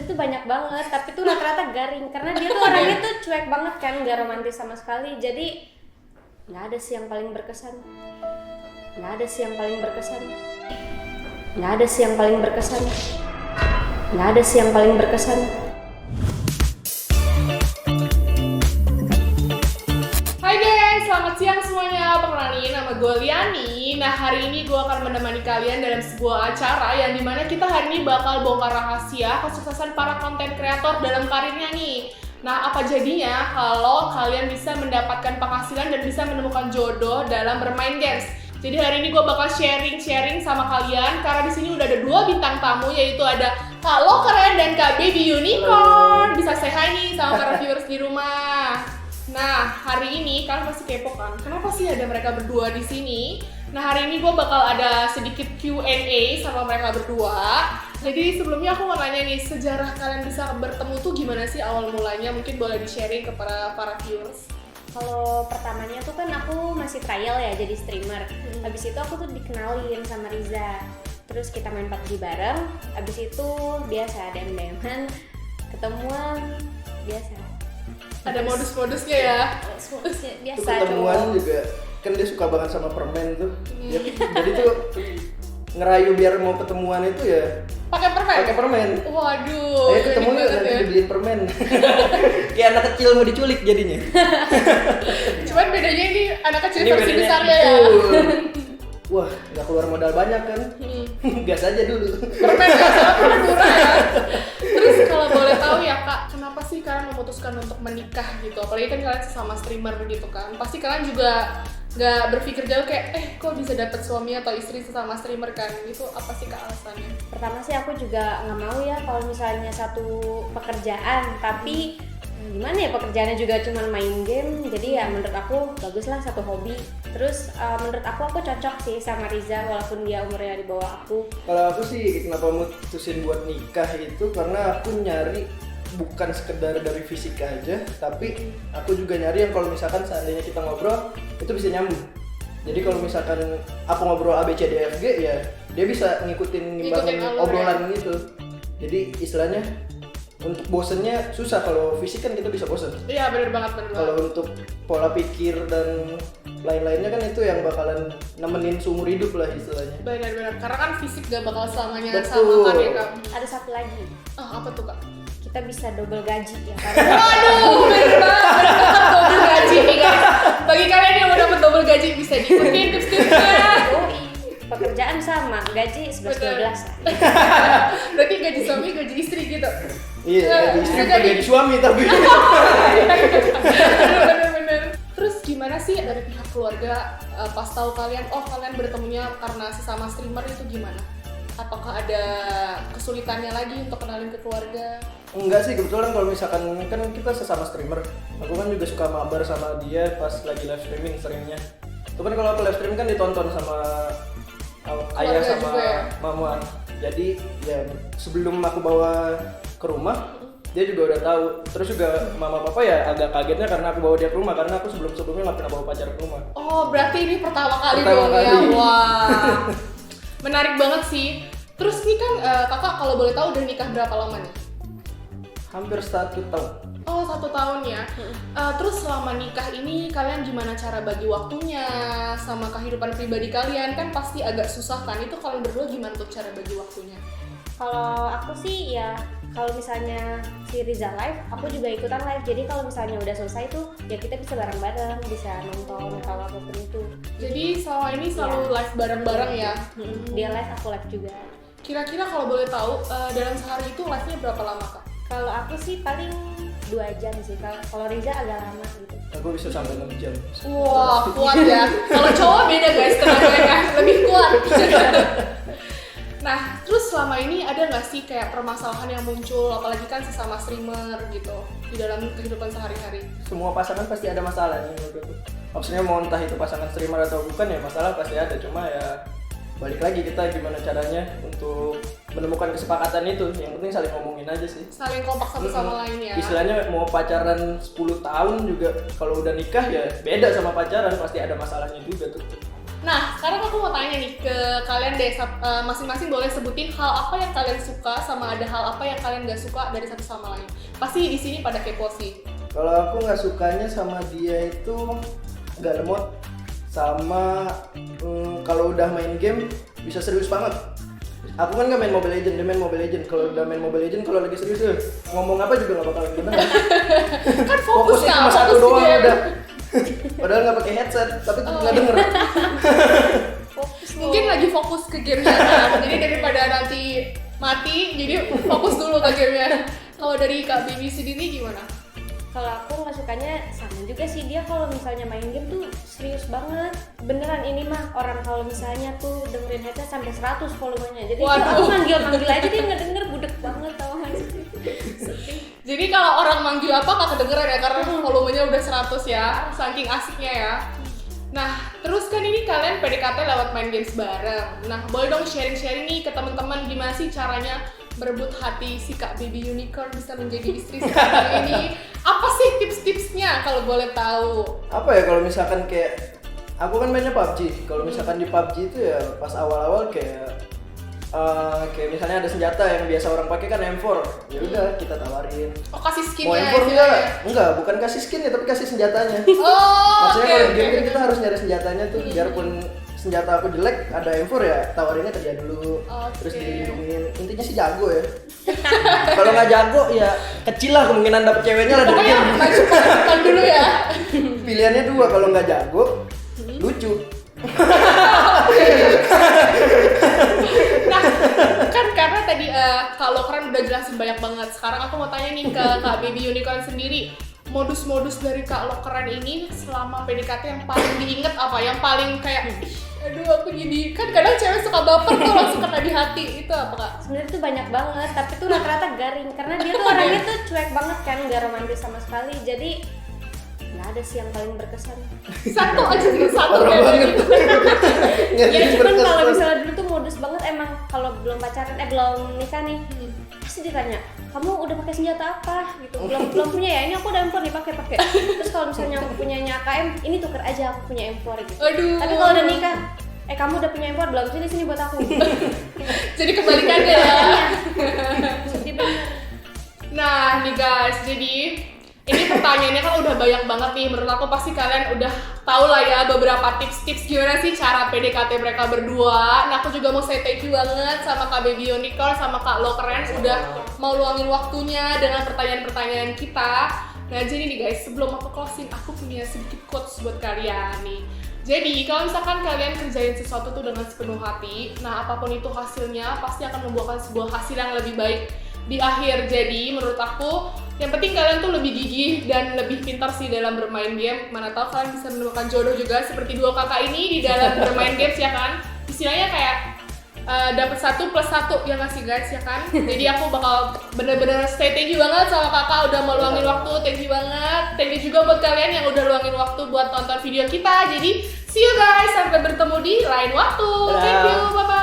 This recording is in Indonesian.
tuh banyak banget, tapi tuh rata-rata garing karena dia tuh orangnya tuh cuek banget kan, nggak romantis sama sekali. Jadi nggak ada sih yang paling berkesan. Nggak ada sih yang paling berkesan. Nggak ada sih yang paling berkesan. Nggak ada sih yang paling berkesan. Hai guys, selamat siang semuanya. Perkenalin, nama gue Liani. Nah, hari ini gue akan menemani kalian dalam sebuah acara yang dimana kita hari ini bakal bongkar rahasia kesuksesan para konten kreator dalam karirnya nih. Nah, apa jadinya kalau kalian bisa mendapatkan penghasilan dan bisa menemukan jodoh dalam bermain games? Jadi hari ini gue bakal sharing sama kalian karena di sini udah ada 2 bintang tamu, yaitu ada Kak Lokeren dan Kak Baby Unicorn. Bisa say hi nih sama para viewers di rumah. Nah, hari ini kalian pasti kepo kan, kenapa sih ada mereka berdua di sini? Nah, hari ini gue bakal ada sedikit Q&A sama mereka berdua. Jadi sebelumnya aku mau nanya nih, sejarah kalian bisa bertemu tuh gimana sih awal mulanya? Mungkin boleh di-sharing kepada para viewers. Kalau pertamanya tuh kan aku masih trial ya jadi streamer. Habis itu aku tuh dikenalin sama Riza. Terus kita main PUBG bareng. Habis itu biasa DM-an, ketemuan biasa. Ada modus-modusnya ya? Biasa ketemuan juga kan dia suka banget sama permen tuh. Jadi tuh ngerayu biar mau ketemuan itu ya Pakai permen. Waduh, Ayo ketemu yuk, nanti dibeliin permen. Kayak anak kecil mau diculik jadinya. Cuman bedanya ini anak kecil Ini versi bedanya, besarnya ya. Wah, nggak keluar modal banyak kan? Gas aja dulu. Permen biasa murah ya. Terus kalau boleh tahu ya Kak, kenapa sih kalian memutuskan untuk menikah gitu? Apalagi kan kalian sesama streamer gitu kan. Pasti kalian juga nggak berpikir jauh kayak kok bisa dapet suami atau istri sesama streamer kan? Itu apa sih Kak alasannya? Pertama sih aku juga nggak mau ya kalau misalnya satu pekerjaan, tapi gimana ya, pekerjaannya juga cuma main game. Jadi ya menurut aku baguslah satu hobi. Terus menurut aku cocok sih sama Riza walaupun dia umurnya di bawah aku. Kalau aku sih kenapa mutusin buat nikah itu karena aku nyari bukan sekedar dari fisik aja, tapi aku juga nyari yang kalau misalkan seandainya kita ngobrol itu bisa nyambung. Jadi kalau misalkan aku ngobrol ABCDFG ya dia bisa ngikutin obrolan gitu. Jadi istilahnya untuk bosennya susah, kalau fisik kan kita bisa bosen. Iya benar banget. Kalau untuk pola pikir dan lain-lainnya kan itu yang bakalan nemenin seumur hidup lah istilahnya. Benar, karena kan fisik gak bakal selamanya Betul. sama kan ya Kak. Ada satu lagi, Apa tuh Kak? kita bisa double gaji ya karena Waduh, bener banget double gaji nih guys. Bagi kalian yang mau dapat double gaji bisa diikutin tips-tipsnya. pekerjaan sama, gaji 11-12 lah. Berarti gaji suami, gaji istri gitu. Iya, jadi istri bukan jadi suami tapi. Bener. Terus gimana sih dari pihak keluarga pas tahu kalian bertemunya karena sesama streamer itu gimana? Apakah ada kesulitannya lagi untuk kenalin ke keluarga? Enggak sih, kebetulan kalau misalkan kan kita sesama streamer, aku kan juga suka mabar sama dia pas lagi live streaming seringnya. Itu kan kalau aku live streaming kan ditonton sama ayah sama ya? mama. Jadi ya sebelum aku bawa ke rumah, dia juga udah tahu. Terus juga mama papa ya agak kagetnya karena aku bawa dia ke rumah, karena aku sebelumnya nggak pernah bawa pacar ke rumah. Oh, berarti ini pertama kali dong ya. Wah. Menarik banget sih. Terus nih kan kakak kalau boleh tahu udah nikah berapa lama nih? Hampir 1 tahun. Oh, 1 tahun ya. Terus selama nikah ini kalian gimana cara bagi waktunya sama kehidupan pribadi kalian? Kan pasti agak susah kan? Itu kalian berdua gimana tuh cara bagi waktunya? Kalau aku sih ya, kalau misalnya si Riza live, aku juga ikutan live. Jadi kalau misalnya udah selesai tuh, ya kita bisa bareng-bareng, bisa nonton atau apapun itu. Jadi selama ini selalu live bareng-bareng ya? Dia live, aku live juga. Kira-kira kalau boleh tahu, dalam sehari itu live-nya berapa lama Kak? Kalau aku sih paling 2 jam sih. Kalau Riza agak lama gitu. Aku bisa sampai 6 jam. Wah, kuat ya. Kalau cowok beda guys, tenaganya lebih kuat. Nah, terus selama ini ada nggak sih kayak permasalahan yang muncul, apalagi kan sesama streamer gitu, di dalam kehidupan sehari-hari? Semua pasangan pasti ada masalahnya menurutku. Maksudnya mau entah itu pasangan streamer atau bukan ya masalah pasti ada. Cuma ya balik lagi kita gimana caranya untuk menemukan kesepakatan itu. Yang penting saling ngomongin aja sih. Saling kompak satu sama lain ya. Istilahnya mau pacaran 10 tahun juga kalau udah nikah ya beda sama pacaran, pasti ada masalahnya juga tuh. Nah, sekarang aku mau tanya nih ke kalian deh, masing-masing boleh sebutin hal apa yang kalian suka sama ada hal apa yang kalian gak suka dari satu sama lain. Pasti di sini pada kepo sih. Kalau aku nggak sukanya sama dia itu nggak lemot, sama kalau udah main game bisa serius banget. Aku kan nggak main Mobile Legends, dia main Mobile Legends. Kalau udah main Mobile Legends, kalau lagi serius ngomong apa juga nggak bakal kedengeran. Kan fokus Fokusnya cuma satu doang udah. Padahal nggak pakai headset, tapi tetap nggak denger. Mungkin lagi fokus ke gamenya kan, jadi daripada nanti mati, jadi fokus dulu ke gamenya. Kalau dari Kak Bibi sendiri gimana? Kalau aku nggak sukanya sama juga sih, dia kalau misalnya main game tuh serius banget. Beneran ini mah orang kalau misalnya tuh dengerin headset sampai 100 volumenya. Jadi aku manggil aja dia nggak denger, budek banget tau kan. Jadi kalau orang manggil apa nggak kedengeran ya karena volumenya udah 100 ya, saking asiknya ya. Nah, terus kan ini kalian PDKT lewat main games bareng. Nah, boleh dong sharing-sharing nih ke teman-teman gimana sih caranya berebut hati si Kak Baby Unicorn bisa menjadi istri sekarang ini. Apa sih tips-tipsnya kalau boleh tahu? Apa ya kalau misalkan kayak aku kan mainnya PUBG. Kalau misalkan di PUBG itu ya pas awal-awal kayak misalnya ada senjata yang biasa orang pakai kan M4. Ya udah kita tawarin. Oh, kasih skin Mau ya? M4 enggak, bukan kasih skin ya, tapi kasih senjatanya. Oh, Maksudnya oke, kalau di game oke. kan kita harus nyari senjatanya tuh, biarpun senjata aku jelek, ada M4 ya tawarinnya ke dia dulu, terus Oke. dilindungin. Intinya sih jago ya. Kalau nggak jago ya kecil lah kemungkinan dapet ceweknya lah dari Pokoknya game. maju dulu ya. Pilihannya dua, kalau nggak jago lucu. Nah, kan karena tadi kalau keren udah jelasin banyak banget. Sekarang aku mau tanya nih ke Kak Baby Unicorn sendiri. Modus-modus dari Kak Lokeren ini selama PDKT yang paling diinget apa? Yang paling kayak, aduh aku jadi, kan kadang cewek suka baper tuh langsung kena di hati. Itu apa Kak? Sebenarnya tuh banyak banget, tapi tuh rata-rata garing karena dia tuh orangnya tuh cuek banget kan, nggak romantis sama sekali. Jadi nggak ada sih yang paling berkesan. Satu aja sih, satu Parah deh. banget. Ya cuman kalau misalnya dulu tuh modus banget emang, kalau belum pacaran belum nikah nih pasti ditanya kamu udah pakai senjata apa gitu, belum punya ya, ini aku udah M4 nih pakai. Terus kalau misalnya aku punyanya AKM, ini tuker aja aku punya M4 gitu. Aduh. Tapi kalau udah nikah, kamu udah punya M4 belum, sini buat aku. Jadi kebalikannya ya. Sedih banget. Nah nih guys, jadi ini pertanyaannya kan udah banyak banget nih. Menurut aku pasti kalian udah tahu lah ya beberapa tips-tips gimana sih cara PDKT mereka berdua. Nah aku juga mau say thank you banget sama Kak Baby Unicorn sama Kak Lokeren sudah mau luangin waktunya dengan pertanyaan-pertanyaan kita. Nah jadi nih guys, sebelum aku closing, aku punya sedikit quotes buat kalian nih. Jadi kalau misalkan kalian kerjain sesuatu tuh dengan sepenuh hati, nah apapun itu hasilnya pasti akan membuahkan sebuah hasil yang lebih baik di akhir. Jadi menurut aku yang penting kalian tuh lebih gigih dan lebih pintar sih dalam bermain game. Mana tahu kalian bisa menemukan jodoh juga seperti dua kakak ini di dalam bermain games ya kan. Istilahnya kayak dapat 1 + 1 ya nggak sih guys ya kan. Jadi aku bakal bener-bener stay thank you banget sama kakak udah mau luangin waktu. Thank you banget. Thank you juga buat kalian yang udah luangin waktu buat tonton video kita. Jadi see you guys, sampai bertemu di lain waktu. Thank you, bye bye.